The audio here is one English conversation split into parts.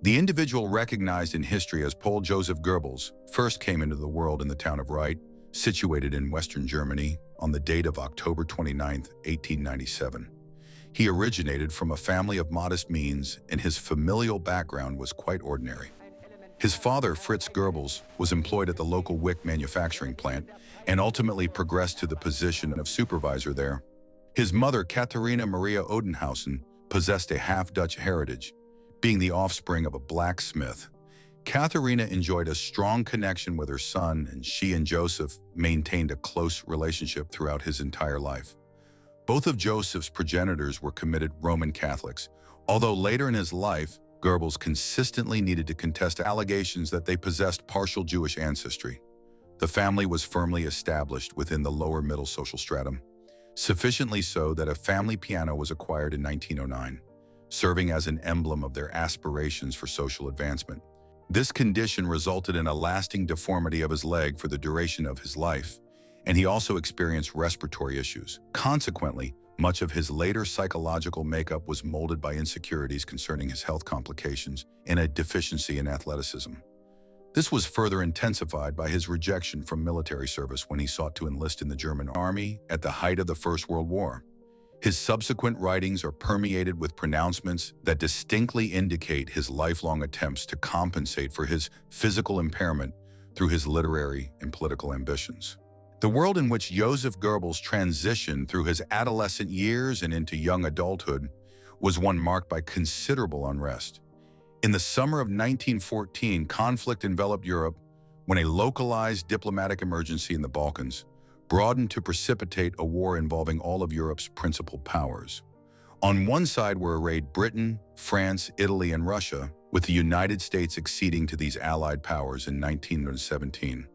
The individual recognized in history as Paul Joseph Goebbels first came into the world in the town of Reit, situated in Western Germany, on the date of October 29, 1897. He originated from a family of modest means, and his familial background was quite ordinary. His father, Fritz Goebbels, was employed at the local wick manufacturing plant and ultimately progressed to the position of supervisor there. His mother, Katharina Maria Odenhausen, possessed a half-Dutch heritage, being the offspring of a blacksmith. Katharina enjoyed a strong connection with her son, and she and Joseph maintained a close relationship throughout his entire life. Both of Joseph's progenitors were committed Roman Catholics, although later in his life, Goebbels consistently needed to contest allegations that they possessed partial Jewish ancestry. The family was firmly established within the lower middle social stratum, sufficiently so that a family piano was acquired in 1909, serving as an emblem of their aspirations for social advancement. This condition resulted in a lasting deformity of his leg for the duration of his life, and he also experienced respiratory issues. Consequently, much of his later psychological makeup was molded by insecurities concerning his health complications and a deficiency in athleticism. This was further intensified by his rejection from military service when he sought to enlist in the German army at the height of the First World War. His subsequent writings are permeated with pronouncements that distinctly indicate his lifelong attempts to compensate for his physical impairment through his literary and political ambitions. The world in which Joseph Goebbels transitioned through his adolescent years and into young adulthood was one marked by considerable unrest. In the summer of 1914, conflict enveloped Europe when a localized diplomatic emergency in the Balkans broadened to precipitate a war involving all of Europe's principal powers. On one side were arrayed Britain, France, Italy, and Russia, with the United States acceding to these allied powers in 1917.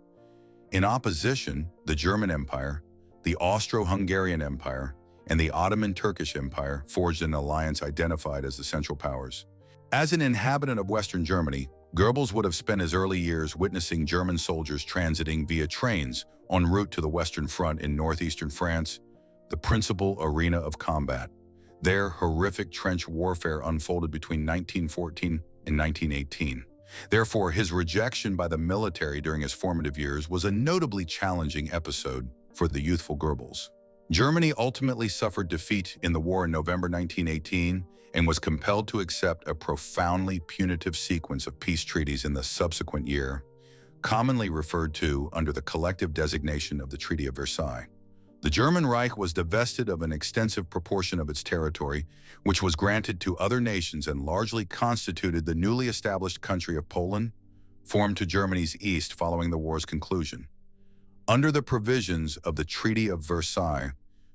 In opposition, the German Empire, the Austro-Hungarian Empire, and the Ottoman Turkish Empire forged an alliance identified as the Central Powers. As an inhabitant of Western Germany, Goebbels would have spent his early years witnessing German soldiers transiting via trains en route to the Western Front in northeastern France, the principal arena of combat. There, horrific trench warfare unfolded between 1914 and 1918. Therefore, his rejection by the military during his formative years was a notably challenging episode for the youthful Goebbels. Germany ultimately suffered defeat in the war in November 1918 and was compelled to accept a profoundly punitive sequence of peace treaties in the subsequent year, commonly referred to under the collective designation of the Treaty of Versailles. The German Reich was divested of an extensive proportion of its territory, which was granted to other nations and largely constituted the newly established country of Poland, formed to Germany's east following the war's conclusion. Under the provisions of the Treaty of Versailles,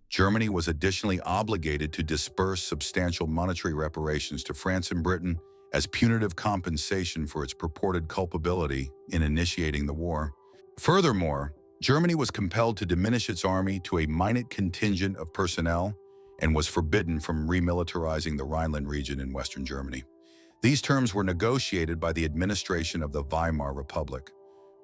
Germany was additionally obligated to disperse substantial monetary reparations to France and Britain as punitive compensation for its purported culpability in initiating the war. Furthermore, Germany was compelled to diminish its army to a minute contingent of personnel and was forbidden from remilitarizing the Rhineland region in Western Germany. These terms were negotiated by the administration of the Weimar Republic,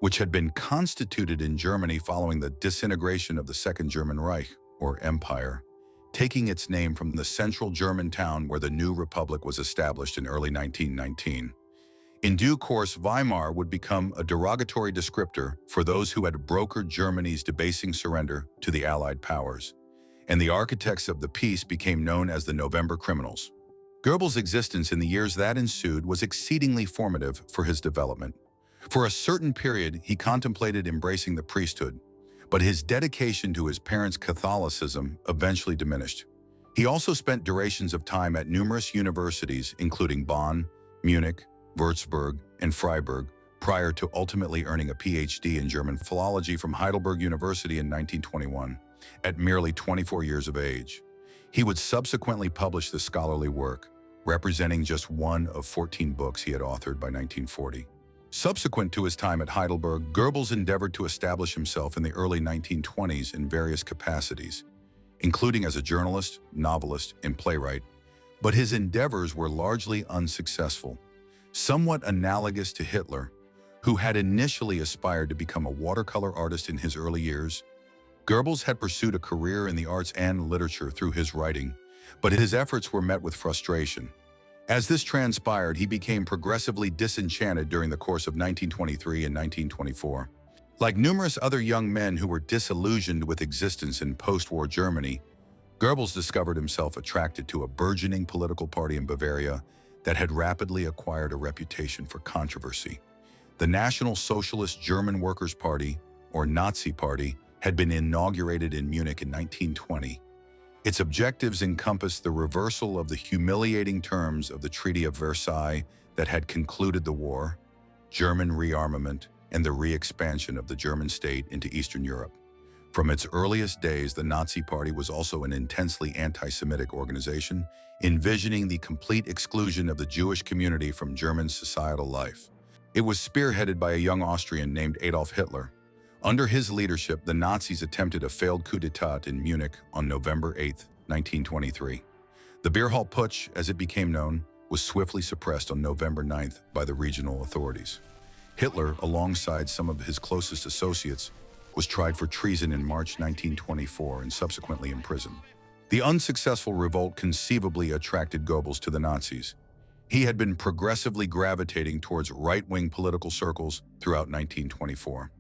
which had been constituted in Germany following the disintegration of the Second German Reich, or Empire, taking its name from the central German town where the new republic was established in early 1919. In due course, Weimar would become a derogatory descriptor for those who had brokered Germany's debasing surrender to the Allied powers, and the architects of the peace became known as the November Criminals. Goebbels' existence in the years that ensued was exceedingly formative for his development. For a certain period, he contemplated embracing the priesthood, but his dedication to his parents' Catholicism eventually diminished. He also spent durations of time at numerous universities, including Bonn, Munich, Würzburg, and Freiburg, prior to ultimately earning a PhD in German philology from Heidelberg University in 1921, at merely 24 years of age. He would subsequently publish the scholarly work, representing just one of 14 books he had authored by 1940. Subsequent to his time at Heidelberg, Goebbels endeavored to establish himself in the early 1920s in various capacities, including as a journalist, novelist, and playwright, but his endeavors were largely unsuccessful. Somewhat analogous to Hitler, who had initially aspired to become a watercolor artist in his early years, Goebbels had pursued a career in the arts and literature through his writing, but his efforts were met with frustration. As this transpired, he became progressively disenchanted during the course of 1923 and 1924. Like numerous other young men who were disillusioned with existence in post-war Germany, Goebbels discovered himself attracted to a burgeoning political party in Bavaria that had rapidly acquired a reputation for controversy. The National Socialist German Workers' Party, or Nazi Party, had been inaugurated in Munich in 1920. Its objectives encompassed the reversal of the humiliating terms of the Treaty of Versailles that had concluded the war, German rearmament, and the re-expansion of the German state into Eastern Europe. From its earliest days, the Nazi Party was also an intensely anti-Semitic organization, envisioning the complete exclusion of the Jewish community from German societal life. It was spearheaded by a young Austrian named Adolf Hitler. Under his leadership, the Nazis attempted a failed coup d'état in Munich on November 8, 1923. The Beer Hall Putsch, as it became known, was swiftly suppressed on November 9th by the regional authorities. Hitler, alongside some of his closest associates, was tried for treason in March 1924 and subsequently imprisoned. The unsuccessful revolt conceivably attracted Goebbels to the Nazis. He had been progressively gravitating towards right-wing political circles throughout 1924.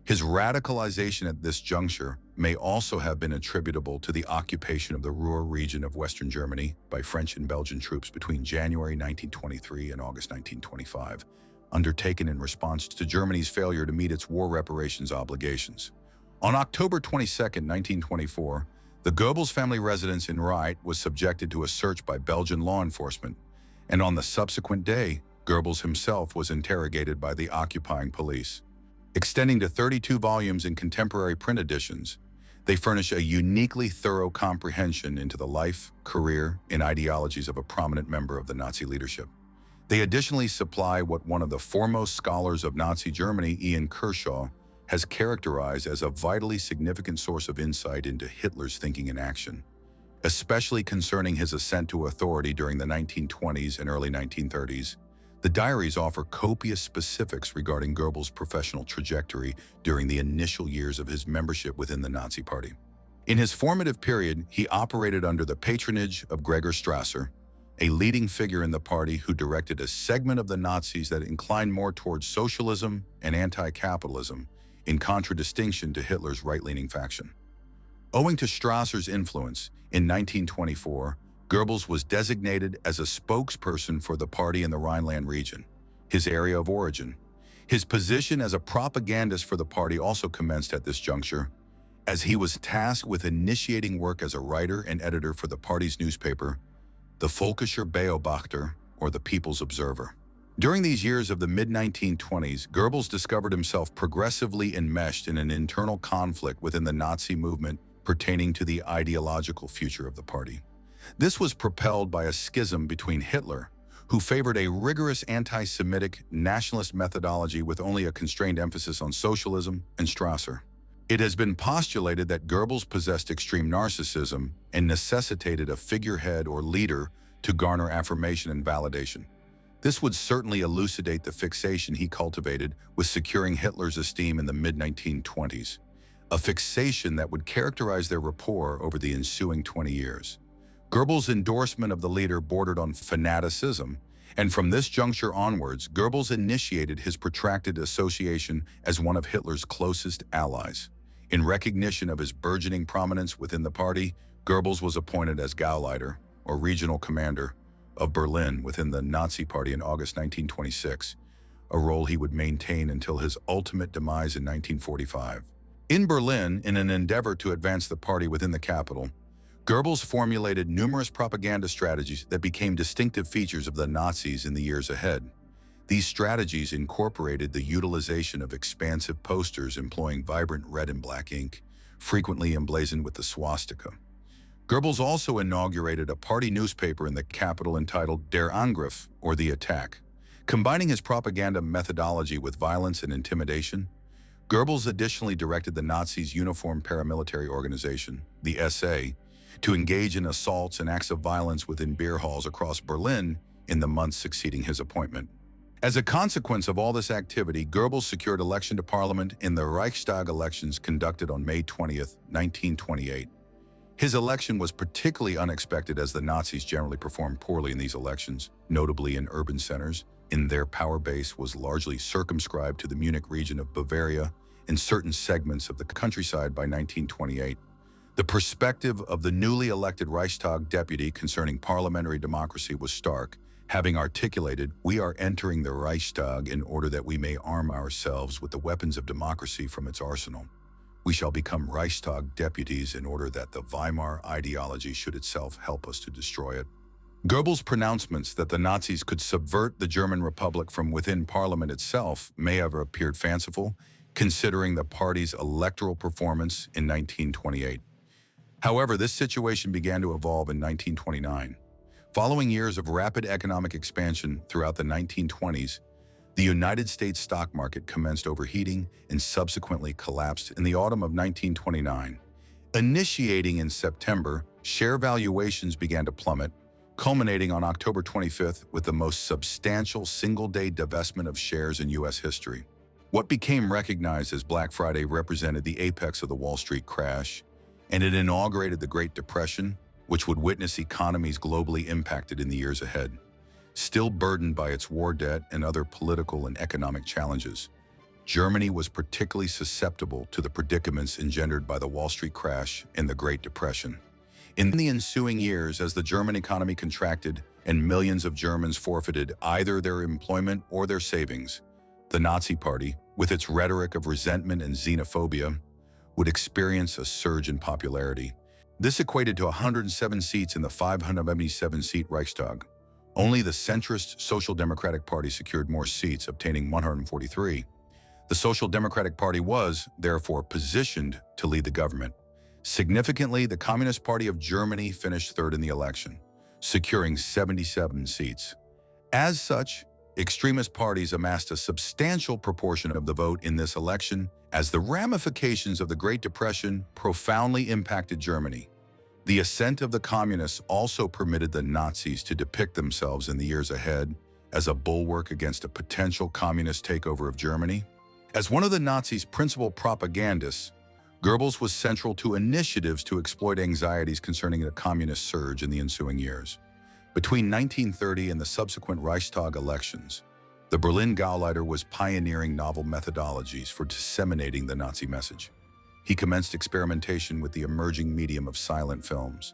His radicalization at this juncture may also have been attributable to the occupation of the Ruhr region of Western Germany by French and Belgian troops between January 1923 and August 1925. Undertaken in response to Germany's failure to meet its war reparations obligations. On October 22, 1924, the Goebbels family residence in Reit was subjected to a search by Belgian law enforcement, and on the subsequent day, Goebbels himself was interrogated by the occupying police. Extending to 32 volumes in contemporary print editions, they furnish a uniquely thorough comprehension into the life, career, and ideologies of a prominent member of the Nazi leadership. They additionally supply what one of the foremost scholars of Nazi Germany, Ian Kershaw, has characterized as a vitally significant source of insight into Hitler's thinking and action, especially concerning his ascent to authority during the 1920s and early 1930s. The diaries offer copious specifics regarding Goebbels' professional trajectory during the initial years of his membership within the Nazi Party. In his formative period, he operated under the patronage of Gregor Strasser, a leading figure in the party who directed a segment of the Nazis that inclined more towards socialism and anti-capitalism, in contradistinction to Hitler's right-leaning faction. Owing to Strasser's influence, in 1924, Goebbels was designated as a spokesperson for the party in the Rhineland region, his area of origin. His position as a propagandist for the party also commenced at this juncture, as he was tasked with initiating work as a writer and editor for the party's newspaper, the Volkischer Beobachter, or the People's Observer. During these years of the mid-1920s, Goebbels discovered himself progressively enmeshed in an internal conflict within the Nazi movement pertaining to the ideological future of the party. This was propelled by a schism between Hitler, who favored a rigorous anti-Semitic nationalist methodology with only a constrained emphasis on socialism, and Strasser. It has been postulated that Goebbels possessed extreme narcissism and necessitated a figurehead or leader to garner affirmation and validation. This would certainly elucidate the fixation he cultivated with securing Hitler's esteem in the mid-1920s, a fixation that would characterize their rapport over the ensuing 20 years. Goebbels' endorsement of the leader bordered on fanaticism, and from this juncture onwards, Goebbels initiated his protracted association as one of Hitler's closest allies. In recognition of his burgeoning prominence within the party, Goebbels was appointed as Gauleiter, or regional commander, of Berlin within the Nazi Party in August 1926, a role he would maintain until his ultimate demise in 1945. In Berlin, in an endeavor to advance the party within the capital, Goebbels formulated numerous propaganda strategies that became distinctive features of the Nazis in the years ahead. These strategies incorporated the utilization of expansive posters employing vibrant red and black ink, frequently emblazoned with the swastika. Goebbels also inaugurated a party newspaper in the capital entitled Der Angriff, or The Attack. Combining his propaganda methodology with violence and intimidation, Goebbels additionally directed the Nazis' uniformed paramilitary organization, the SA, to engage in assaults and acts of violence within beer halls across Berlin in the months succeeding his appointment. As a consequence of all this activity, Goebbels secured election to parliament in the Reichstag elections conducted on May 20, 1928. His election was particularly unexpected as the Nazis generally performed poorly in these elections, notably in urban centers, and their power base was largely circumscribed to the Munich region of Bavaria and certain segments of the countryside by 1928. The perspective of the newly elected Reichstag deputy concerning parliamentary democracy was stark, having articulated, "We are entering the Reichstag in order that we may arm ourselves with the weapons of democracy from its arsenal. We shall become Reichstag deputies in order that the Weimar ideology should itself help us to destroy it." Goebbels' pronouncements that the Nazis could subvert the German Republic from within Parliament itself may have appeared fanciful, considering the party's electoral performance in 1928. However, this situation began to evolve in 1929. Following years of rapid economic expansion throughout the 1920s, the United States stock market commenced overheating and subsequently collapsed in the autumn of 1929. Initiating in September, share valuations began to plummet, culminating on October 25th with the most substantial single-day divestment of shares in U.S. history. What became recognized as Black Friday represented the apex of the Wall Street crash, and it inaugurated the Great Depression, which would witness economies globally impacted in the years ahead. Still burdened by its war debt and other political and economic challenges, Germany was particularly susceptible to the predicaments engendered by the Wall Street crash and the Great Depression. In the ensuing years, as the German economy contracted and millions of Germans forfeited either their employment or their savings, the Nazi Party, with its rhetoric of resentment and xenophobia, would experience a surge in popularity. This equated to 107 seats in the 577-seat Reichstag. Only the centrist Social Democratic Party secured more seats, obtaining 143. The Social Democratic Party was, therefore, positioned to lead the government. Significantly, the Communist Party of Germany finished third in the election, securing 77 seats. As such, extremist parties amassed a substantial proportion of the vote in this election, as the ramifications of the Great Depression profoundly impacted Germany. The ascent of the communists also permitted the Nazis to depict themselves in the years ahead as a bulwark against a potential communist takeover of Germany. As one of the Nazis' principal propagandists, Goebbels was central to initiatives to exploit anxieties concerning a communist surge in the ensuing years. Between 1930 and the subsequent Reichstag elections, the Berlin Gauleiter was pioneering novel methodologies for disseminating the Nazi message. He commenced experimentation with the emerging medium of silent films,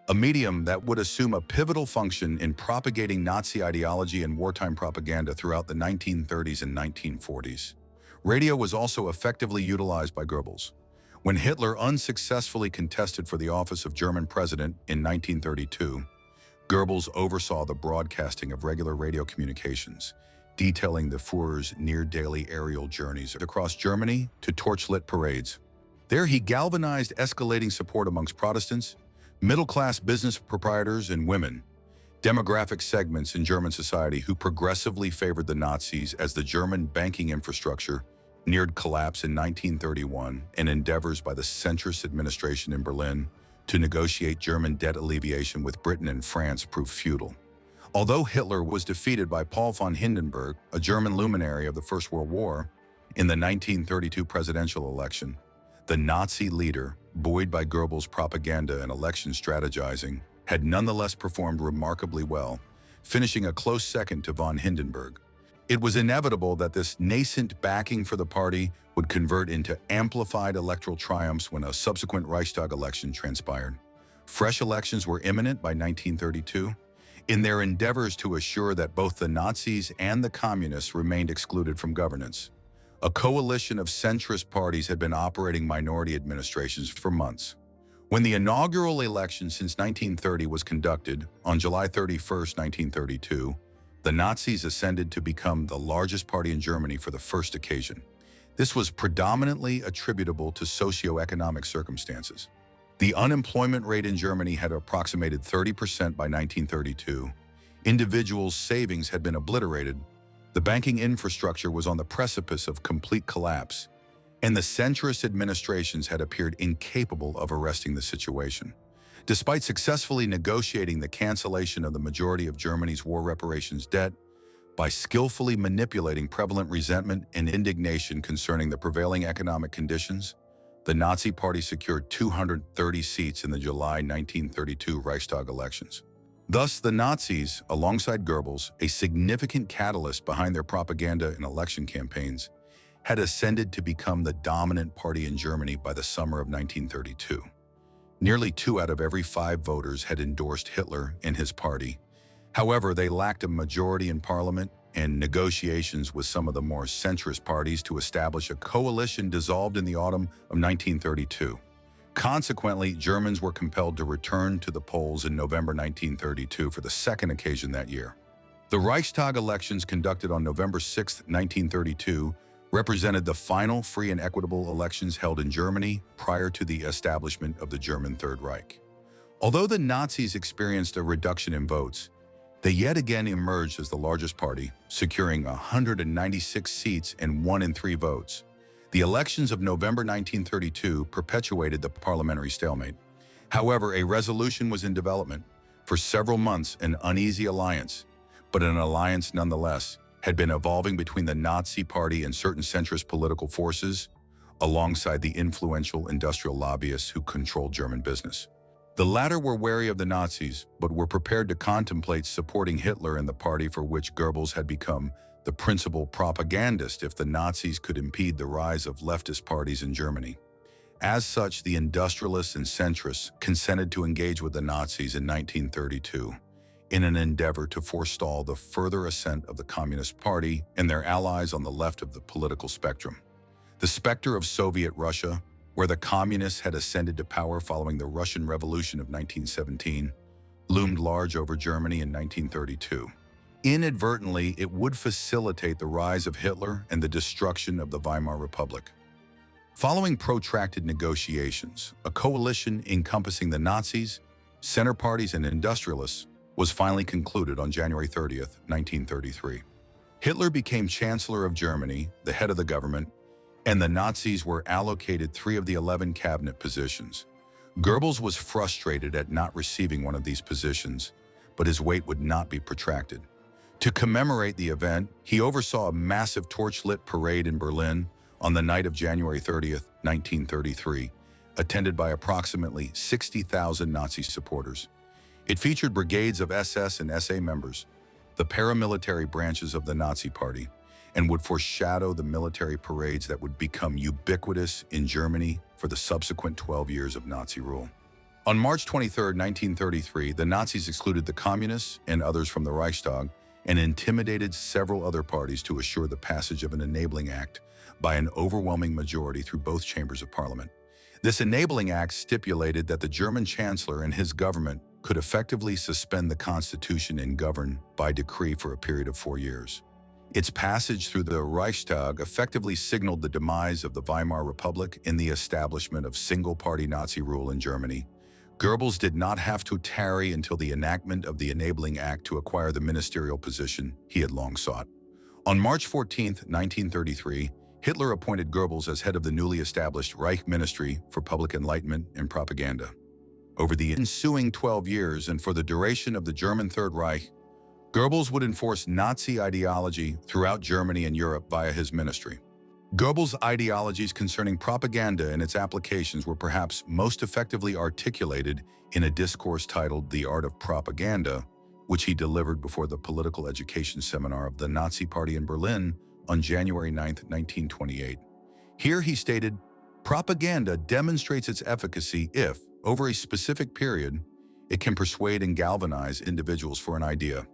a medium that would assume a pivotal function in propagating Nazi ideology and wartime propaganda throughout the 1930s and 1940s. Radio was also effectively utilized by Goebbels. When Hitler unsuccessfully contested for the office of German president in 1932, Goebbels oversaw the broadcasting of regular radio communications, detailing the Führer's near-daily aerial journeys across Germany to torchlit parades. There he galvanized escalating support amongst Protestants, middle-class business proprietors, and women, demographic segments in German society who progressively favored the Nazis as the German banking infrastructure neared collapse in 1931 and endeavors by the centrist administration in Berlin to negotiate German debt alleviation with Britain and France proved futile. Although Hitler was defeated by Paul von Hindenburg, a German luminary of the First World War, in the 1932 presidential election, the Nazi leader, buoyed by Goebbels' propaganda and election strategizing, had nonetheless performed remarkably well, finishing a close second to von Hindenburg. It was inevitable that this nascent backing for the party would convert into amplified electoral triumphs when a subsequent Reichstag election transpired. Fresh elections were imminent by 1932. In their endeavors to assure that both the Nazis and the communists remained excluded from governance, a coalition of centrist parties had been operating minority administrations for months. When the inaugural election since 1930 was conducted, on July 31, 1932, the Nazis ascended to become the largest party in Germany for the first occasion. This was predominantly attributable to socioeconomic circumstances. The unemployment rate in Germany had approximated 30% by 1932. Individuals' savings had been obliterated. The banking infrastructure was on the precipice of complete collapse, and the centrist administrations had appeared incapable of arresting the situation. Despite successfully negotiating the cancellation of the majority of Germany's war reparations debt, by skillfully manipulating prevalent resentment and indignation concerning the prevailing economic conditions, the Nazi Party secured 230 seats in the July 1932 Reichstag elections. Thus, the Nazis, alongside Goebbels, a significant catalyst behind their propaganda and election campaigns, had ascended to become the dominant party in Germany by the summer of 1932. Nearly 2 out of every 5 voters had endorsed Hitler and his party. However, they lacked a majority in parliament, and negotiations with some of the more centrist parties to establish a coalition dissolved in the autumn of 1932. Consequently, Germans were compelled to return to the polls in November 1932 for the second occasion that year. The Reichstag elections conducted on November 6, 1932, represented the final free and equitable elections held in Germany prior to the establishment of the German Third Reich. Although the Nazis experienced a reduction in votes, they yet again emerged as the largest party, securing 196 seats and 1 in 3 votes. The elections of November 1932 perpetuated the parliamentary stalemate. However, a resolution was in development. For several months, an uneasy alliance, but an alliance nonetheless, had been evolving between the Nazi Party and certain centrist political forces, alongside the influential industrial lobbyists who controlled German business. The latter were wary of the Nazis, but were prepared to contemplate supporting Hitler and the party for which Goebbels had become the principal propagandist if the Nazis could impede the rise of leftist parties in Germany. As such, the industrialists and centrists consented to engage with the Nazis in 1932 in an endeavor to forestall the further ascent of the Communist Party and their allies on the left of the political spectrum. The specter of Soviet Russia, where the communists had ascended to power following the Russian Revolution of 1917, loomed large over Germany in 1932. Inadvertently, it would facilitate the rise of Hitler and the destruction of the Weimar Republic. Following protracted negotiations, a coalition encompassing the Nazis, center parties, and industrialists was finally concluded on January 30, 1933. Hitler became Chancellor of Germany, the head of the government, and the Nazis were allocated 3 of the 11 cabinet positions. Goebbels was frustrated at not receiving one of these positions, but his wait would not be protracted. To commemorate the event, he oversaw a massive torch-lit parade in Berlin on the night of January 30, 1933, attended by approximately 60,000 Nazi supporters. It featured brigades of SS and SA members, the paramilitary branches of the Nazi Party, and would foreshadow the military parades that would become ubiquitous in Germany for the subsequent 12 years of Nazi rule. On March 23, 1933, the Nazis excluded the Communists and others from the Reichstag and intimidated several other parties to assure the passage of an enabling act by an overwhelming majority through both chambers of parliament. This enabling act stipulated that the German Chancellor and his government could effectively suspend the Constitution and govern by decree for a period of 4 years. Its passage through the Reichstag effectively signaled the demise of the Weimar Republic and the establishment of single-party Nazi rule in Germany. Goebbels did not have to tarry until the enactment of the Enabling Act to acquire the ministerial position he had long sought. On March 14, 1933, Hitler appointed Goebbels as head of the newly established Reich Ministry for Public Enlightenment and Propaganda. Over the ensuing 12 years and for the duration of the German Third Reich, Goebbels would enforce Nazi ideology throughout Germany and Europe via his ministry. Goebbels' ideologies concerning propaganda and its applications were perhaps most effectively articulated in a discourse titled The Art of Propaganda, which he delivered before the political education seminar of the Nazi Party in Berlin on January 9, 1928. Here he stated, "Propaganda demonstrates its efficacy if, over a specific period, it can persuade and galvanize individuals for an idea.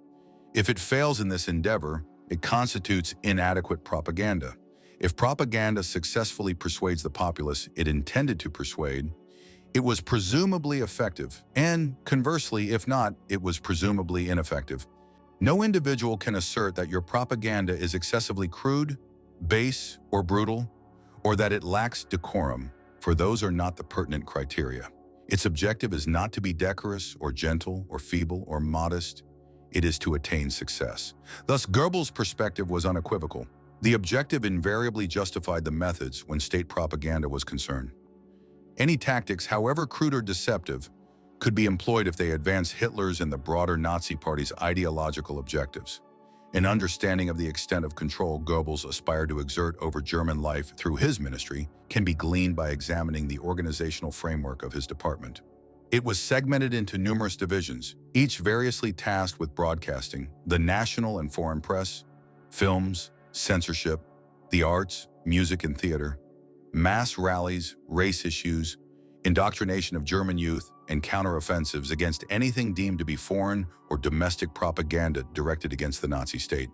If it fails in this endeavor, it constitutes inadequate propaganda. If propaganda successfully persuades the populace it intended to persuade, it was presumably effective, and conversely, if not, it was presumably ineffective. No individual can assert that your propaganda is excessively crude, base, or brutal, or that it lacks decorum, for those are not the pertinent criteria. Its objective is not to be decorous or gentle or feeble or modest. It is to attain success." Thus, Goebbels' perspective was unequivocal. The objective invariably justified the methods when state propaganda was concerned. Any tactics, however crude or deceptive, could be employed if they advanced Hitler's and the broader Nazi Party's ideological objectives. An understanding of the extent of control Goebbels aspired to exert over German life through his ministry can be gleaned by examining the organizational framework of his department. It was segmented into numerous divisions, each variously tasked with broadcasting, the national and foreign press, films, censorship, the arts, music and theater, mass rallies, race issues, indoctrination of German youth, and counteroffensives against anything deemed to be foreign or domestic propaganda directed against the Nazi state.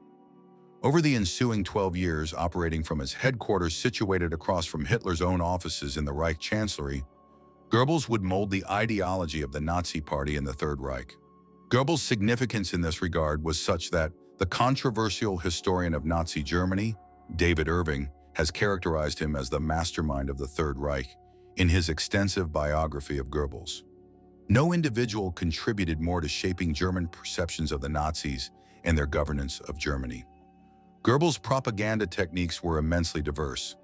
Over the ensuing 12 years operating from his headquarters situated across from Hitler's own offices in the Reich Chancellery, Goebbels would mold the ideology of the Nazi Party in the Third Reich. Goebbels' significance in this regard was such that the controversial historian of Nazi Germany, David Irving, has characterized him as the mastermind of the Third Reich in his extensive biography of Goebbels. No individual contributed more to shaping German perceptions of the Nazis and their governance of Germany. Goebbels' propaganda techniques were immensely diverse.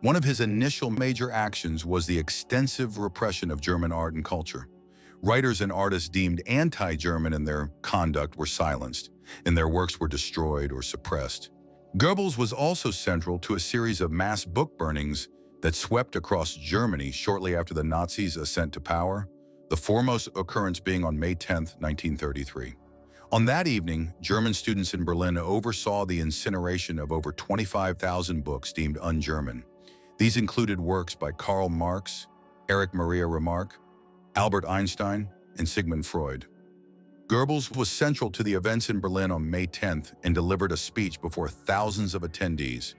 One of his initial major actions was the extensive repression of German art and culture. Writers and artists deemed anti-German in their conduct were silenced, and their works were destroyed or suppressed. Goebbels was also central to a series of mass book burnings that swept across Germany shortly after the Nazis' ascent to power, the foremost occurrence being on May 10, 1933. On that evening, German students in Berlin oversaw the incineration of over 25,000 books deemed un-German. These included works by Karl Marx, Erich Maria Remarque, Albert Einstein, and Sigmund Freud. Goebbels was central to the events in Berlin on May 10th and delivered a speech before thousands of attendees,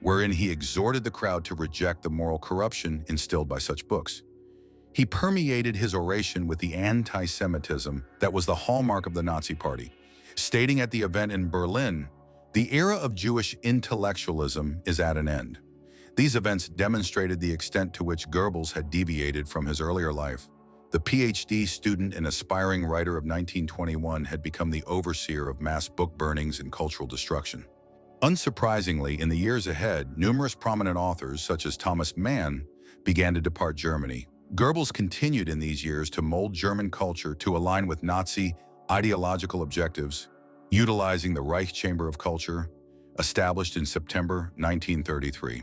wherein he exhorted the crowd to reject the moral corruption instilled by such books. He permeated his oration with the anti-Semitism that was the hallmark of the Nazi Party, stating at the event in Berlin, "The era of Jewish intellectualism is at an end." These events demonstrated the extent to which Goebbels had deviated from his earlier life. The PhD student and aspiring writer of 1921 had become the overseer of mass book burnings and cultural destruction. Unsurprisingly, in the years ahead, numerous prominent authors, such as Thomas Mann, began to depart Germany. Goebbels continued in these years to mold German culture to align with Nazi ideological objectives, utilizing the Reich Chamber of Culture, established in September 1933.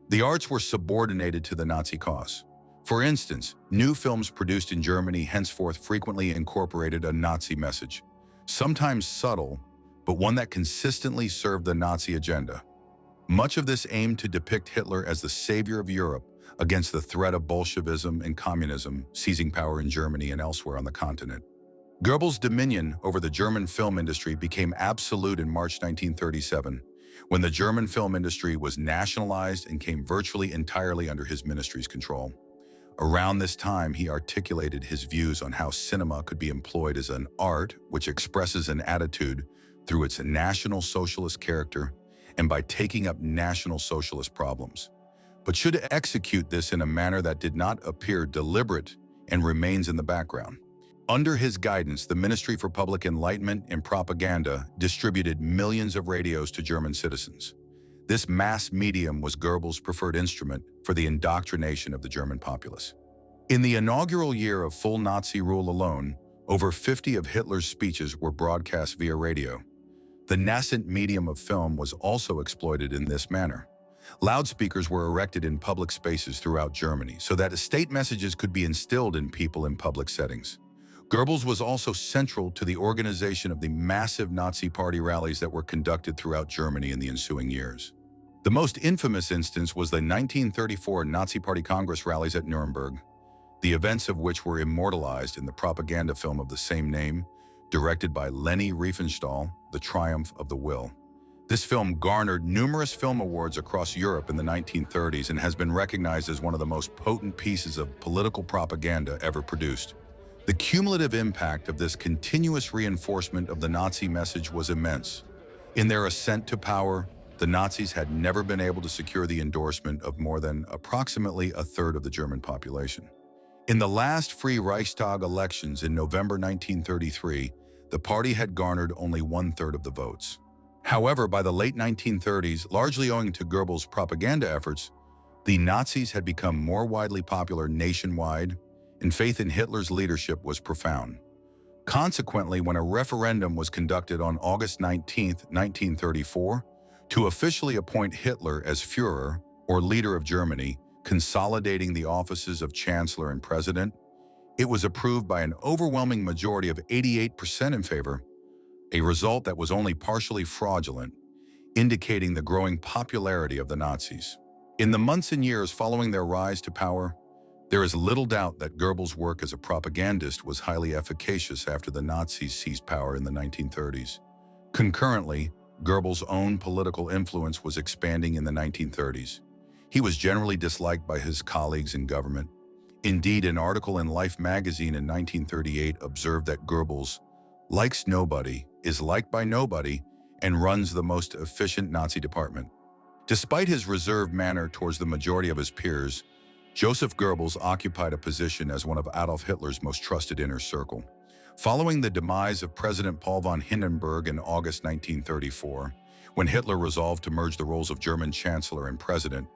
The arts were subordinated to the Nazi cause. For instance, new films produced in Germany henceforth frequently incorporated a Nazi message, sometimes subtle, but one that consistently served the Nazi agenda. Much of this aimed to depict Hitler as the savior of Europe against the threat of Bolshevism and communism seizing power in Germany and elsewhere on the continent. Goebbels' dominion over the German film industry became absolute in March 1937, when the German film industry was nationalized and came virtually entirely under his ministry's control. Around this time, he articulated his views on how cinema could be employed as an art which expresses an attitude through its National Socialist character and by taking up National Socialist problems, but should execute this in a manner that did not appear deliberate and remains in the background. Under his guidance, the Ministry for Public Enlightenment and Propaganda distributed millions of radios to German citizens. This mass medium was Goebbels' preferred instrument for the indoctrination of the German populace. In the inaugural year of full Nazi rule alone, over 50 of Hitler's speeches were broadcast via radio. The nascent medium of film was also exploited in this manner. Loudspeakers were erected in public spaces throughout Germany so that state messages could be instilled in people in public settings. Goebbels was also central to the organization of the massive Nazi Party rallies that were conducted throughout Germany in the ensuing years. The most infamous instance was the 1934 Nazi Party Congress rallies at Nuremberg, the events of which were immortalized in the propaganda film of the same name, directed by Leni Riefenstahl, The Triumph of the Will. This film garnered numerous film awards across Europe in the 1930s and has been recognized as one of the most potent pieces of political propaganda ever produced. The cumulative impact of this continuous reinforcement of the Nazi message was immense. In their ascent to power, the Nazis had never been able to secure the endorsement of more than approximately a third of the German population. In the last free Reichstag elections in November 1933, the party had garnered only one-third of the votes. However, by the late 1930s, largely owing to Goebbels' propaganda efforts, the Nazis had become more widely popular nationwide, and faith in Hitler's leadership was profound. Consequently, when a referendum was conducted on August 19, 1934, to officially appoint Hitler as Führer, or leader of Germany, consolidating the offices of Chancellor and President, it was approved by an overwhelming majority of 88% in favor, a result that was only partially fraudulent, indicating the growing popularity of the Nazis. In the months and years following their rise to power, there is little doubt that Goebbels' work as a propagandist was highly efficacious after the Nazis seized power in the 1930s. Concurrently, Goebbels' own political influence was expanding in the 1930s. He was generally disliked by his colleagues in government. Indeed, an article in Life magazine in 1938 observed that Goebbels likes nobody, is liked by nobody, and runs the most efficient Nazi department. Despite his reserved manner towards the majority of his peers, Joseph Goebbels occupied a position as one of Adolf Hitler's most trusted inner circle. Following the demise of President Paul von Hindenburg in August 1934, when Hitler resolved to merge the roles of German Chancellor and President,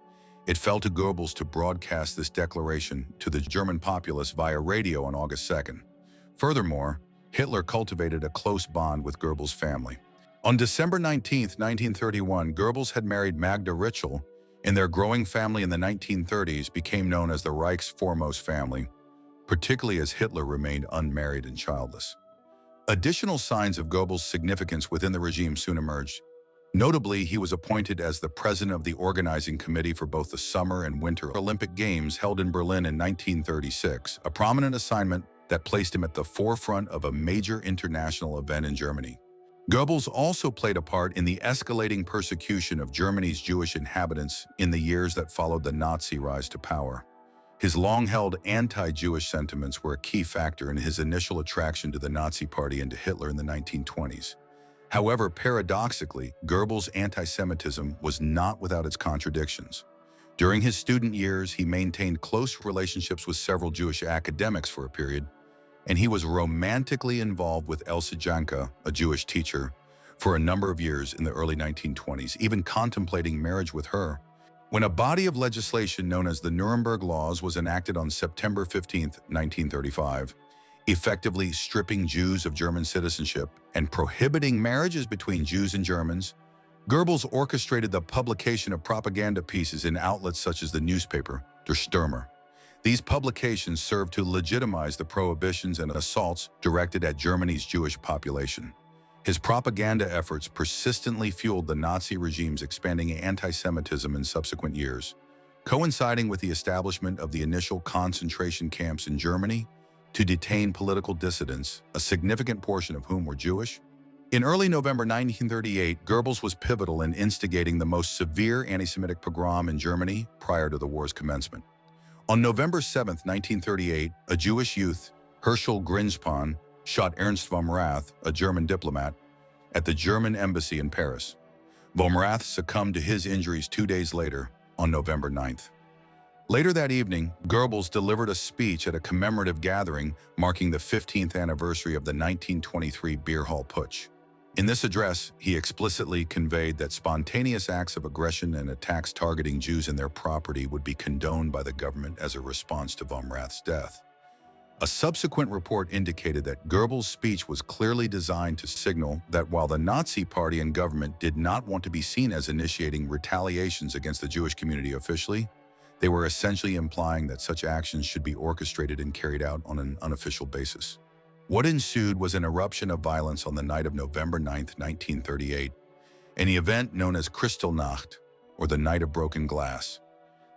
it fell to Goebbels to broadcast this declaration to the German populace via radio on August 2nd. Furthermore, Hitler cultivated a close bond with Goebbels' family. On December 19, 1931, Goebbels had married Magda Ritschl, and their growing family in the 1930s became known as the Reich's foremost family, particularly as Hitler remained unmarried and childless. Additional signs of Goebbels' significance within the regime soon emerged. Notably, he was appointed as the president of the organizing committee for both the Summer and Winter Olympic Games held in Berlin in 1936, a prominent assignment that placed him at the forefront of a major international event in Germany. Goebbels also played a part in the escalating persecution of Germany's Jewish inhabitants in the years that followed the Nazi rise to power. His long-held anti-Jewish sentiments were a key factor in his initial attraction to the Nazi Party and to Hitler in the 1920s. However, paradoxically, Goebbels' anti-Semitism was not without its contradictions. During his student years, he maintained close relationships with several Jewish academics for a period, and he was romantically involved with Elsa Janka, a Jewish teacher, for a number of years in the early 1920s, even contemplating marriage with her. When a body of legislation known as the Nuremberg Laws was enacted on September 15, 1935, effectively stripping Jews of German citizenship and prohibiting marriages between Jews and Germans, Goebbels orchestrated the publication of propaganda pieces in outlets such as the newspaper Der Stürmer. These publications served to legitimize the prohibitions and assaults directed at Germany's Jewish population. His propaganda efforts persistently fueled the Nazi regime's expanding anti-Semitism in subsequent years, coinciding with the establishment of the initial concentration camps in Germany to detain political dissidents, a significant portion of whom were Jewish. In early November 1938, Goebbels was pivotal in instigating the most severe anti-Semitic pogrom in Germany prior to the war's commencement. On November 7, 1938, a Jewish youth, Herschel Grinspan, shot Ernst vom Rath, a German diplomat, at the German embassy in Paris. Vom Rath succumbed to his injuries 2 days later, on November 9th. Later that evening, Goebbels delivered a speech at a commemorative gathering marking the 15th anniversary of the 1923 beer hall putsch. In this address, he explicitly conveyed that spontaneous acts of aggression and attacks targeting Jews and their property would be condoned by the government as a response to von Rath's death. A subsequent report indicated that Goebbels' speech was clearly designed to signal that while the Nazi Party and government did not want to be seen as initiating retaliations against the Jewish community officially, they were essentially implying that such actions should be orchestrated and carried out on an unofficial basis. What ensued was an eruption of violence on the night of November 9, 1938, an event known as Kristallnacht, or the Night of Broken Glass.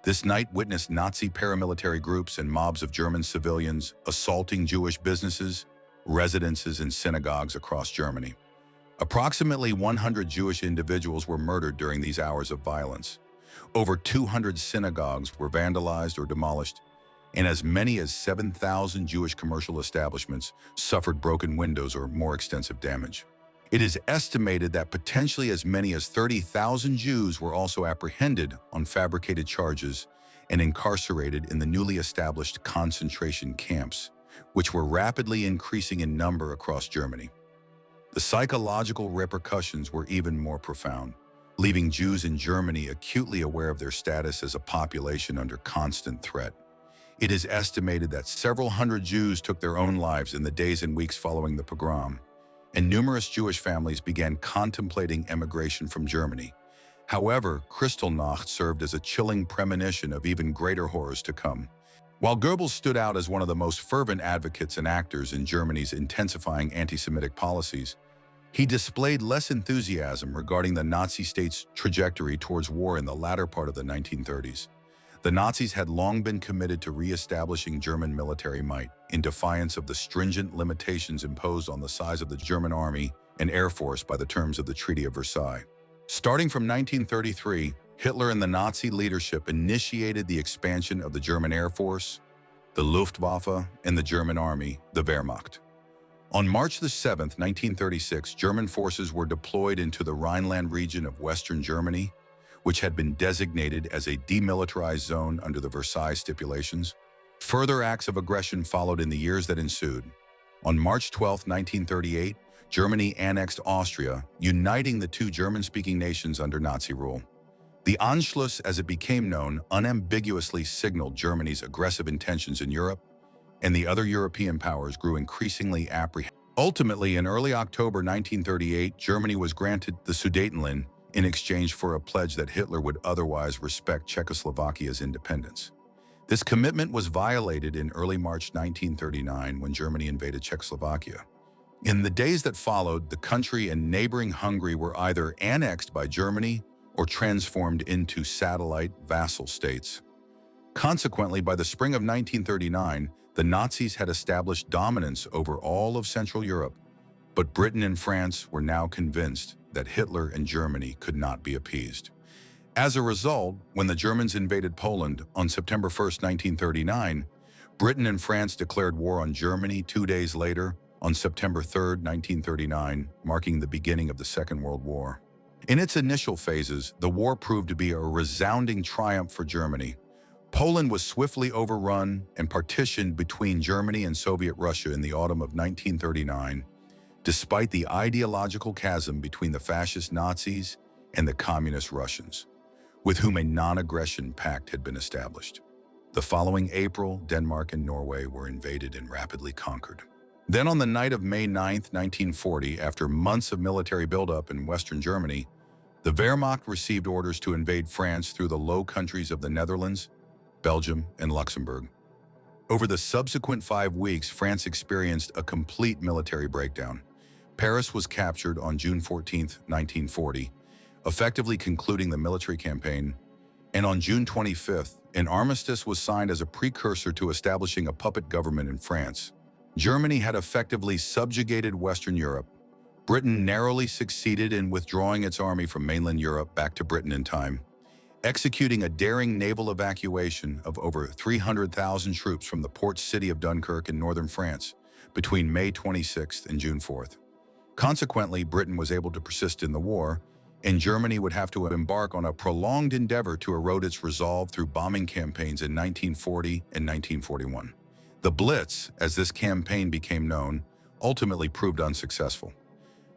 This night witnessed Nazi paramilitary groups and mobs of German civilians assaulting Jewish businesses, residences, and synagogues across Germany. Approximately 100 Jewish individuals were murdered during these hours of violence. Over 200 synagogues were vandalized or demolished, and as many as 7,000 Jewish commercial establishments suffered broken windows or more extensive damage. It is estimated that potentially as many as 30,000 Jews were also apprehended on fabricated charges and incarcerated in the newly established concentration camps, which were rapidly increasing in number across Germany. The psychological repercussions were even more profound, leaving Jews in Germany acutely aware of their status as a population under constant threat. It is estimated that several hundred Jews took their own lives in the days and weeks following the pogrom, and numerous Jewish families began contemplating emigration from Germany. However, Kristallnacht served as a chilling premonition of even greater horrors to come. While Goebbels stood out as one of the most fervent advocates and actors in Germany's intensifying anti-Semitic policies, he displayed less enthusiasm regarding the Nazi state's trajectory towards war in the latter part of the 1930s. The Nazis had long been committed to re-establishing German military might, in defiance of the stringent limitations imposed on the size of the German army and air force by the terms of the Treaty of Versailles. Starting from 1933, Hitler and the Nazi leadership initiated the expansion of the German Air Force, the Luftwaffe, and the German Army, the Wehrmacht. On March 7, 1936, German forces were deployed into the Rhineland region of Western Germany, which had been designated as a demilitarized zone under the Versailles stipulations. Further acts of aggression followed in the years that ensued. On March 12, 1938, Germany annexed Austria, uniting the two German-speaking nations under Nazi rule. The Anschluss, as it became known, unambiguously signaled Germany's aggressive intentions in Europe, and the other European powers grew increasingly apprehensive. Ultimately, in early October 1938, Germany was granted the Sudetenland in exchange for a pledge that Hitler would otherwise respect Czechoslovakia's independence. This commitment was violated in early March 1939 when Germany invaded Czechoslovakia. In the days that followed, the country and neighboring Hungary were either annexed by Germany or transformed into satellite vassal states. Consequently, by the spring of 1939, the Nazis had established dominance over all of Central Europe, but Britain and France were now convinced that Hitler and Germany could not be appeased. As a result, when the Germans invaded Poland on September 1, 1939, Britain and France declared war on Germany 2 days later, on September 3, 1939, marking the beginning of the Second World War. In its initial phases, the war proved to be a resounding triumph for Germany. Poland was swiftly overrun and partitioned between Germany and Soviet Russia in the autumn of 1939, despite the ideological chasm between the fascist Nazis and the communist Russians, with whom a non-aggression pact had been established. The following April, Denmark and Norway were invaded and rapidly conquered. Then on the night of May 9, 1940, after months of military buildup in Western Germany, the Wehrmacht received orders to invade France through the Low Countries of the Netherlands, Belgium, and Luxembourg. Over the subsequent 5 weeks, France experienced a complete military breakdown. Paris was captured on June 14, 1940, effectively concluding the military campaign, and on June 25th, an armistice was signed as a precursor to establishing a puppet government in France. Germany had effectively subjugated Western Europe. Britain narrowly succeeded in withdrawing its army from mainland Europe back to Britain in time, executing a daring naval evacuation of over 300,000 troops from the port city of Dunkirk in northern France between May 26th and June 4th. Consequently, Britain was able to persist in the war, and Germany would have to embark on a prolonged endeavor to erode its resolve through bombing campaigns in 1940 and 1941. The Blitz, as this campaign became known, ultimately proved unsuccessful.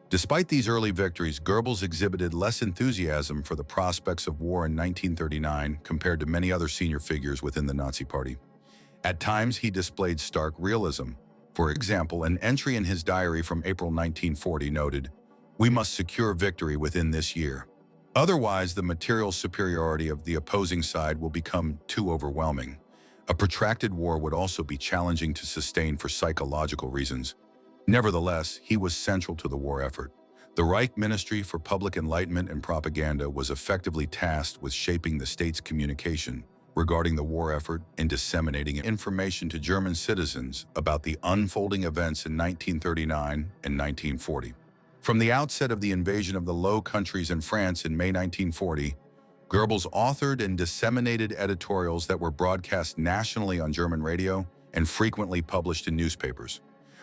Despite these early victories, Goebbels exhibited less enthusiasm for the prospects of war in 1939 compared to many other senior figures within the Nazi Party. At times, he displayed stark realism. For example, an entry in his diary from April 1940 noted, "We must secure victory within this year. Otherwise, the material superiority of the opposing side will become too overwhelming." A protracted war would also be challenging to sustain for psychological reasons. Nevertheless, he was central to the war effort. The Reich Ministry for Public Enlightenment and Propaganda was effectively tasked with shaping the state's communication regarding the war effort and disseminating information to German citizens about the unfolding events in 1939 and 1940. From the outset of the invasion of the Low Countries in France in May 1940, Goebbels authored and disseminated editorials that were broadcast nationally on German radio and frequently published in newspapers.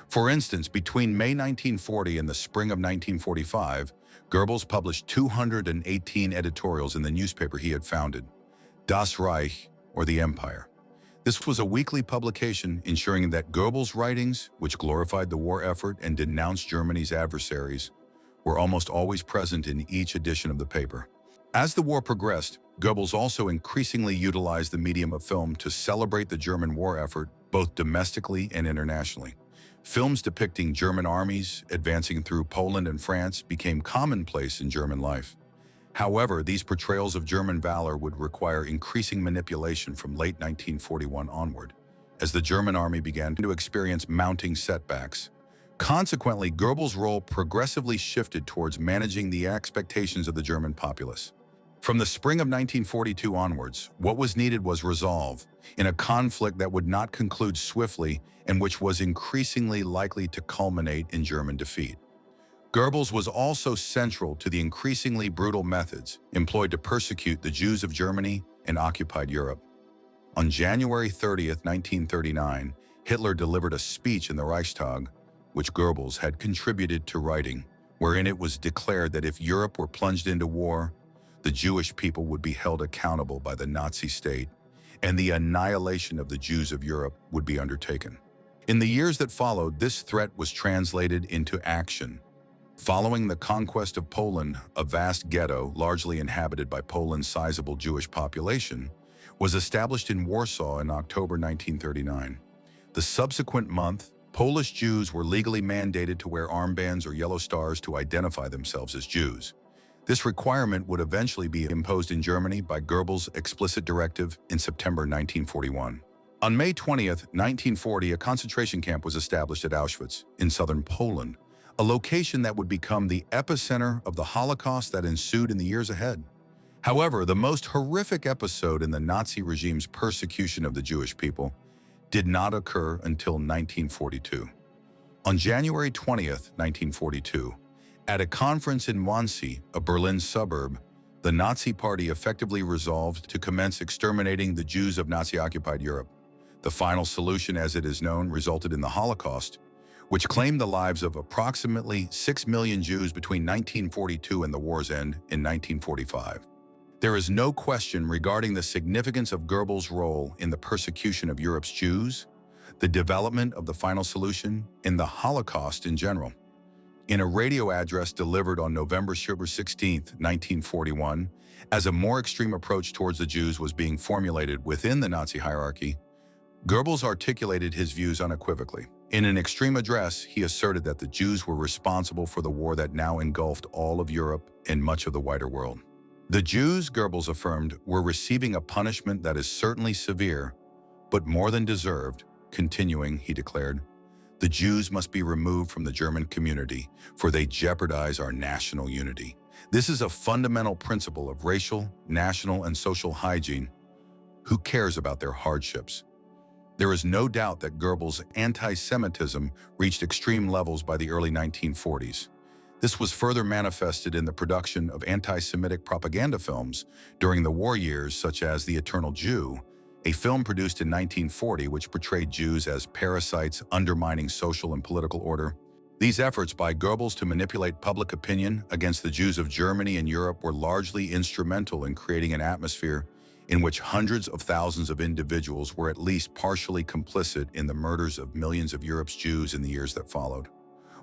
For instance, between May 1940 and the spring of 1945, Goebbels published 218 editorials in the newspaper he had founded, Das Reich, or the Empire. This was a weekly publication ensuring that Goebbels' writings, which glorified the war effort and denounced Germany's adversaries, were almost always present in each edition of the paper. As the war progressed, Goebbels also increasingly utilized the medium of film to celebrate the German war effort, both domestically and internationally. Films depicting German armies advancing through Poland and France became commonplace in German life. However, these portrayals of German valor would require increasing manipulation from late 1941 onward, as the German army began to experience mounting setbacks. Consequently, Goebbels' role progressively shifted towards managing the expectations of the German populace. From the spring of 1942 onwards, what was needed was resolve in a conflict that would not conclude swiftly and which was increasingly likely to culminate in German defeat. Goebbels was also central to the increasingly brutal methods employed to persecute the Jews of Germany and occupied Europe. On January 30, 1939, Hitler delivered a speech in the Reichstag, which Goebbels had contributed to writing, wherein it was declared that if Europe were plunged into war, the Jewish people would be held accountable by the Nazi state, and the annihilation of the Jews of Europe would be undertaken. In the years that followed, this threat was translated into action. Following the conquest of Poland, a vast ghetto, largely inhabited by Poland's sizable Jewish population, was established in Warsaw in October 1939. The subsequent month, Polish Jews were legally mandated to wear armbands or yellow stars to identify themselves as Jews. This requirement would eventually be imposed in Germany by Goebbels' explicit directive in September 1941. On May 20, 1940, a concentration camp was established at Auschwitz in southern Poland, a location that would become the epicenter of the Holocaust that ensued in the years ahead. However, the most horrific episode in the Nazi regime's persecution of the Jewish people did not occur until 1942. On January 20, 1942, at a conference in Wannsee, a Berlin suburb, the Nazi Party effectively resolved to commence exterminating the Jews of Nazi-occupied Europe. The final solution, as it is known, resulted in the Holocaust, which claimed the lives of approximately 6 million Jews between 1942 and the war's end in 1945. There is no question regarding the significance of Goebbels' role in the persecution of Europe's Jews, the development of the final solution, and the Holocaust in general. In a radio address delivered on November 16, 1941, as a more extreme approach towards the Jews was being formulated within the Nazi hierarchy, Goebbels articulated his views unequivocally. In an extreme address, he asserted that the Jews were responsible for the war that now engulfed all of Europe and much of the wider world. The Jews, Goebbels affirmed, were receiving a punishment that is certainly severe, but more than deserved. Continuing, he declared, "The Jews must be removed from the German community, for they jeopardize our national unity. This is a fundamental principle of racial, national, and social hygiene. Who cares about their hardships?" There is no doubt that Goebbels' anti-Semitism reached extreme levels by the early 1940s. This was further manifested in the production of anti-Semitic propaganda films during the war years, such as The Eternal Jew, a film produced in 1940 which portrayed Jews as parasites undermining social and political order. These efforts by Goebbels to manipulate public opinion against the Jews of Germany and Europe were largely instrumental in creating an atmosphere in which hundreds of thousands of individuals were at least partially complicit in the murders of millions of Europe's Jews in the years that followed.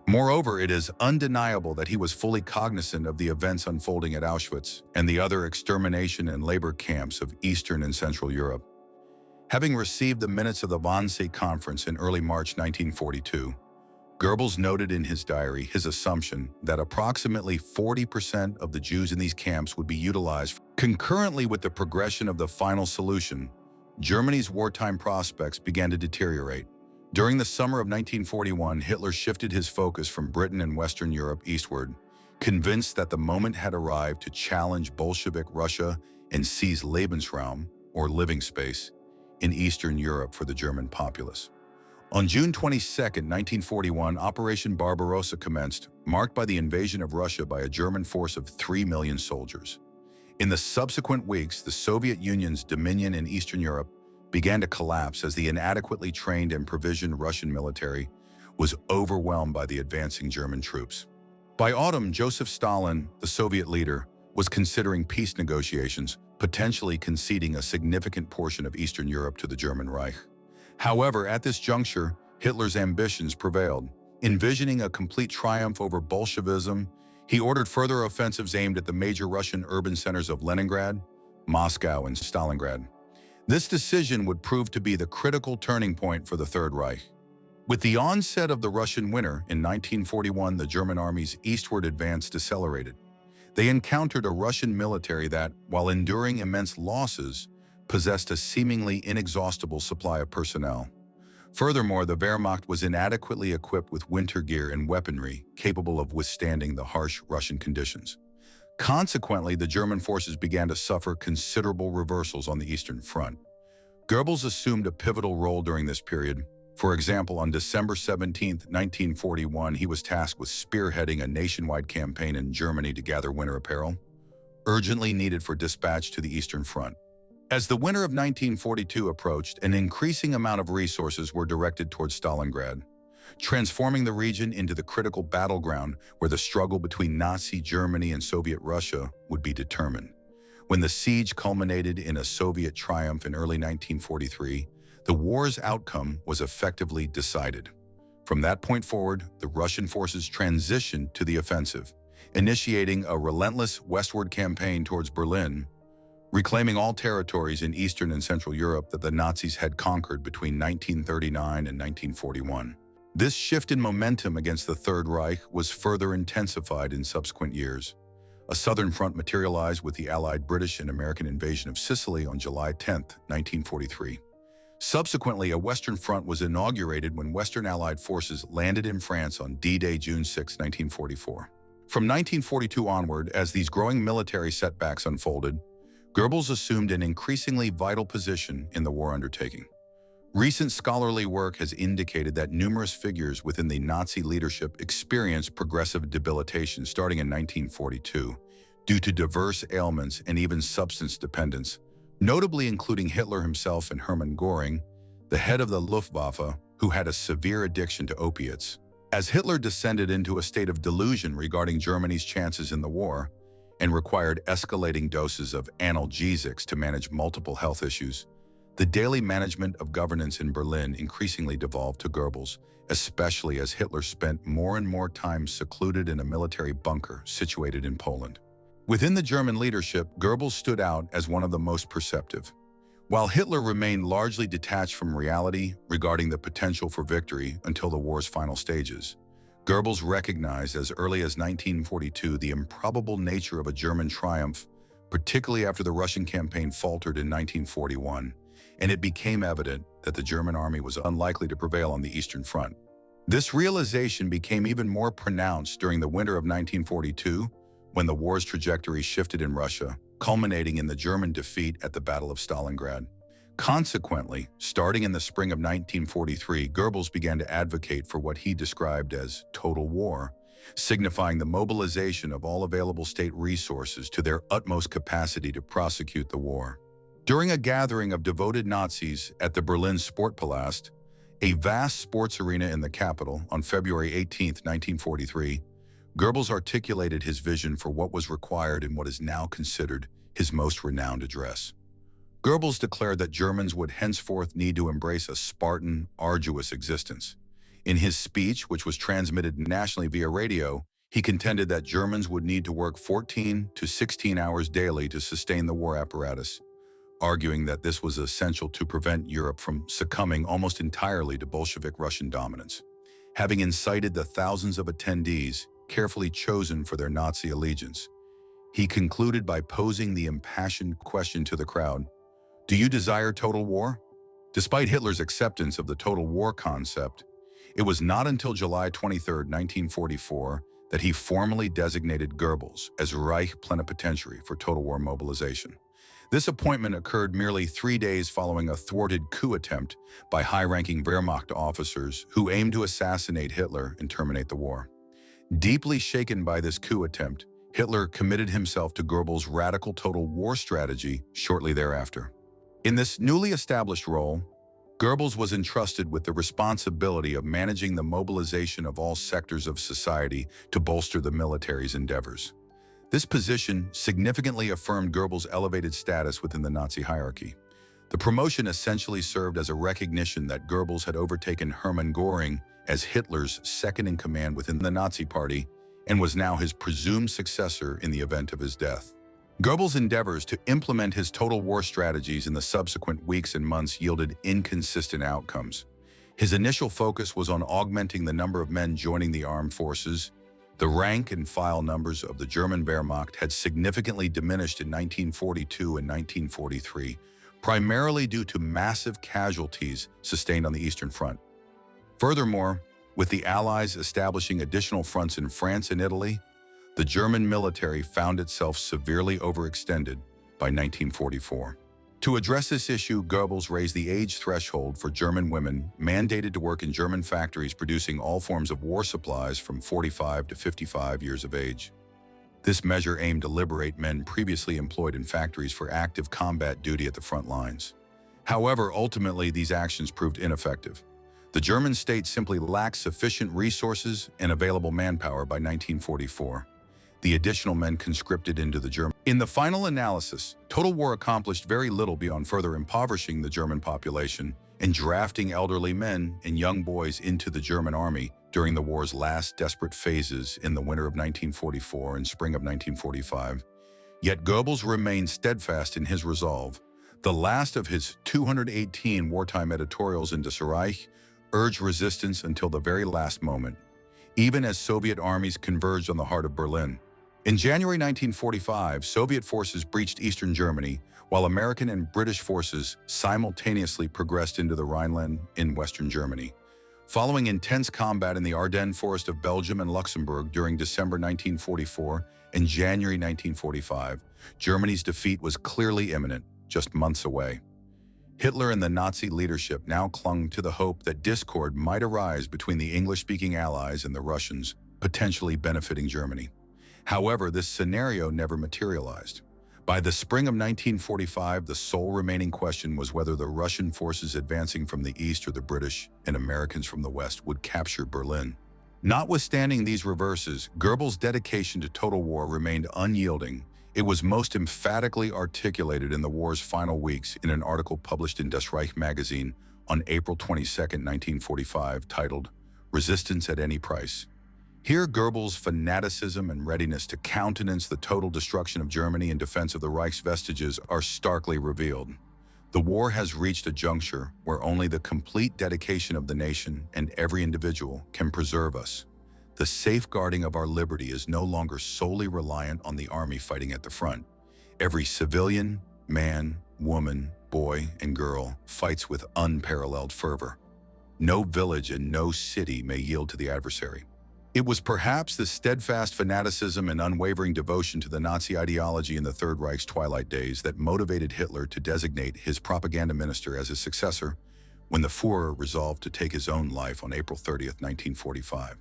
Moreover, it is undeniable that he was fully cognizant of the events unfolding at Auschwitz and the other extermination and labor camps of Eastern and Central Europe. Having received the minutes of the Wannsee Conference in early March 1942, Goebbels noted in his diary his assumption that approximately 40% of the Jews in these camps would be utilized. Concurrently with the progression of the final solution, Germany's wartime prospects began to deteriorate. During the summer of 1941, Hitler shifted his focus from Britain and Western Europe eastward, convinced that the moment had arrived to challenge Bolshevik Russia and seize Lebensraum, or living space, in Eastern Europe for the German populace. On June 22, 1941, Operation Barbarossa commenced, marked by the invasion of Russia by a German force of 3 million soldiers. In the subsequent weeks, the Soviet Union's dominion in Eastern Europe began to collapse as the inadequately trained and provisioned Russian military was overwhelmed by the advancing German troops. By autumn, Joseph Stalin, the Soviet leader, was considering peace negotiations, potentially conceding a significant portion of Eastern Europe to the German Reich. However, at this juncture, Hitler's ambitions prevailed. Envisioning a complete triumph over Bolshevism, he ordered further offensives aimed at the major Russian urban centers of Leningrad, Moscow and Stalingrad. This decision would prove to be the critical turning point for the Third Reich. With the onset of the Russian winter in 1941, the German army's eastward advance decelerated. They encountered a Russian military that, while enduring immense losses, possessed a seemingly inexhaustible supply of personnel. Furthermore, the Wehrmacht was inadequately equipped with winter gear and weaponry capable of withstanding the harsh Russian conditions. Consequently, the German forces began to suffer considerable reversals on the Eastern Front. Goebbels assumed a pivotal role during this period. For example, on December 17, 1941, he was tasked with spearheading a nationwide campaign in Germany to gather winter apparel, urgently needed for dispatch to the Eastern Front. As the winter of 1942 approached, an increasing amount of resources were directed towards Stalingrad, transforming the region into the critical battleground where the struggle between Nazi Germany and Soviet Russia would be determined. When the siege culminated in a Soviet triumph in early 1943, the war's outcome was effectively decided. From that point forward, the Russian forces transitioned to the offensive, initiating a relentless westward campaign towards Berlin, reclaiming all territories in Eastern and Central Europe that the Nazis had conquered between 1939 and 1941. This shift in momentum against the Third Reich was further intensified in subsequent years. A southern front materialized with the Allied British and American invasion of Sicily on July 10, 1943. Subsequently, a Western Front was inaugurated when Western Allied forces landed in France on D-Day, June 6, 1944. From 1942 onward, as these growing military setbacks unfolded, Goebbels assumed an increasingly vital position in the war undertaking. Recent scholarly work has indicated that numerous figures within the Nazi leadership experienced progressive debilitation starting in 1942 due to diverse ailments and even substance dependence, notably including Hitler himself and Hermann Göring, the head of the Luftwaffe, who had a severe addiction to opiates. As Hitler descended into a state of delusion regarding Germany's chances in the war and required escalating doses of analgesics to manage multiple health issues, the daily management of governance in Berlin increasingly devolved to Goebbels, especially as Hitler spent more and more time secluded in a military bunker situated in Poland. Within the German leadership, Goebbels stood out as one of the most perceptive. While Hitler remained largely detached from reality regarding the potential for victory until the war's final stages, Goebbels recognized as early as 1942 the improbable nature of a German triumph, particularly after the Russian campaign faltered in 1941, and it became evident that the German army was unlikely to prevail on the Eastern Front. This realization became even more pronounced during the winter of 1942, when the war's trajectory shifted in Russia, culminating in the German defeat at the Battle of Stalingrad. Consequently, starting in the spring of 1943, Goebbels began to advocate for what he described as total war, signifying the mobilization of all available state resources to their utmost capacity to prosecute the war. During a gathering of devoted Nazis at the Berlin Sportpalast, a vast sports arena in the capital, on February 18, 1943, Goebbels articulated his vision for what was required in what is now considered his most renowned address. Goebbels declared that Germans would henceforth need to embrace a Spartan, arduous existence. In his speech, which was transmitted nationally via radio, he contended that Germans would need to work 14 to 16 hours daily to sustain the war apparatus, arguing that this was essential to prevent Europe from succumbing almost entirely to Bolshevik Russian dominance. Having incited the thousands of attendees, carefully chosen for their Nazi allegiance, he concluded by posing the impassioned question to the crowd, "Do you desire total war?" Despite Hitler's acceptance of the total war concept, it was not until July 23, 1944, that he formally designated Goebbels as Reich Plenipotentiary for total war mobilization. This appointment occurred merely 3 days following a thwarted coup attempt by high-ranking Wehrmacht officers who aimed to assassinate Hitler and terminate the war. Deeply shaken by this coup attempt, Hitler committed himself to Goebbels' radical total war strategy shortly thereafter. In this newly established role, Goebbels was entrusted with the responsibility of managing the mobilization of all sectors of society to bolster the military's endeavors. This position significantly affirmed Goebbels' elevated status within the Nazi hierarchy. The promotion essentially served as a recognition that Goebbels had overtaken Hermann Göring as Hitler's second-in-command within the Nazi Party and was now his presumed successor in the event of his death. Goebbels' endeavors to implement his total war strategies in the subsequent weeks and months yielded inconsistent outcomes. His initial focus was on augmenting the number of men joining the armed forces. The rank and file numbers of the German Wehrmacht had significantly diminished in 1942 and 1943, primarily due to massive casualties sustained on the Eastern Front. Furthermore, with the Allies establishing additional fronts in France and Italy, the German military found itself severely overextended by 1944. To address this issue, Goebbels raised the age threshold for German women mandated to work in German factories producing all forms of war supplies from 45 to 55 years of age. This measure aimed to liberate men previously employed in factories for active combat duty at the front lines. However, ultimately, these actions proved ineffective. The German state simply lacked sufficient resources and available manpower by 1944. The additional men conscripted into the German. In the final analysis, total war accomplished very little beyond further impoverishing the German population and drafting elderly men and young boys into the German army during the war's last desperate phases in the winter of 1944 and spring of 1945. Yet Goebbels remained steadfast in his resolve. The last of his 218 wartime editorials in Das Reich urged resistance until the very last moment, even as Soviet armies converged on the heart of Berlin. In January 1945, Soviet forces breached eastern Germany, while American and British forces simultaneously progressed into the Rhineland in western Germany. Following intense combat in the Ardennes forest of Belgium and Luxembourg during December 1944 and January 1945, Germany's defeat was clearly imminent, just months away. Hitler and the Nazi leadership now clung to the hope that discord might arise between the English-speaking Allies and the Russians, potentially benefiting Germany. However, this scenario never materialized. By the spring of 1945, the sole remaining question was whether the Russian forces advancing from the east or the British and Americans from the west would capture Berlin. Notwithstanding these reverses, Goebbels' dedication to total war remained unyielding. It was most emphatically articulated in the war's final weeks in an article published in Das Reich magazine on April 22, 1945, titled "Resistance at Any Price." Here, Goebbels' fanaticism and readiness to countenance the total destruction of Germany in defense of the Reich's vestiges are starkly revealed. The war has reached a juncture where only the complete dedication of the nation and every individual can preserve us. The safeguarding of our liberty is no longer solely reliant on the army fighting at the front. Every civilian, man, woman, boy, and girl fights with unparalleled fervor. No village and no city may yield to the adversary. It was perhaps the steadfast fanaticism and unwavering devotion to the Nazi ideology in the Third Reich's twilight days that motivated Hitler to designate his propaganda minister as his successor when the Führer resolved to take his own life on April 30, 1945.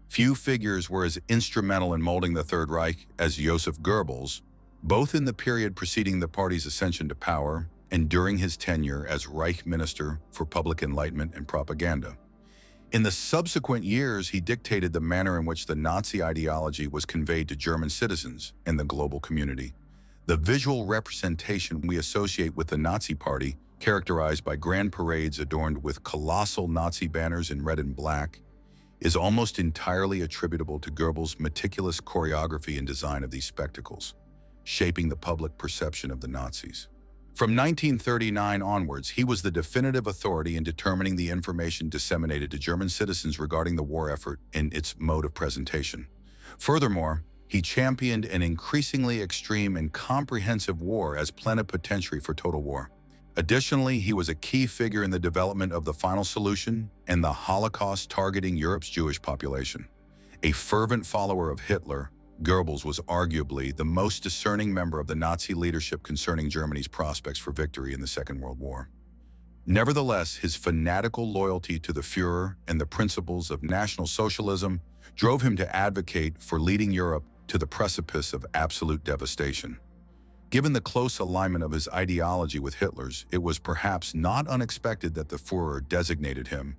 Few figures were as instrumental in molding the Third Reich as Joseph Goebbels, both in the period preceding the party's ascension to power and during his tenure as Reich Minister for Public Enlightenment and Propaganda. In the subsequent years, he dictated the manner in which the Nazi ideology was conveyed to German citizens and the global community. The visual representation we associate with the Nazi Party, characterized by grand parades adorned with colossal Nazi banners in red and black, is almost entirely attributable to Goebbels' meticulous choreography and design of these spectacles, shaping the public perception of the Nazis. From 1939 onwards, he was the definitive authority in determining the information disseminated to German citizens regarding the war effort and its mode of presentation. Furthermore, he championed an increasingly extreme and comprehensive war as plenipotentiary for total war. Additionally, he was a key figure in the development of the final solution and the Holocaust targeting Europe's Jewish population. A fervent follower of Hitler, Goebbels was arguably the most discerning member of the Nazi leadership concerning Germany's prospects for victory in the Second World War. Nevertheless, his fanatical loyalty to the Führer and the principles of National Socialism drove him to advocate for leading Europe to the precipice of absolute devastation. Given the close alignment of his ideology with Hitler's, it was perhaps not unexpected that the Führer designated him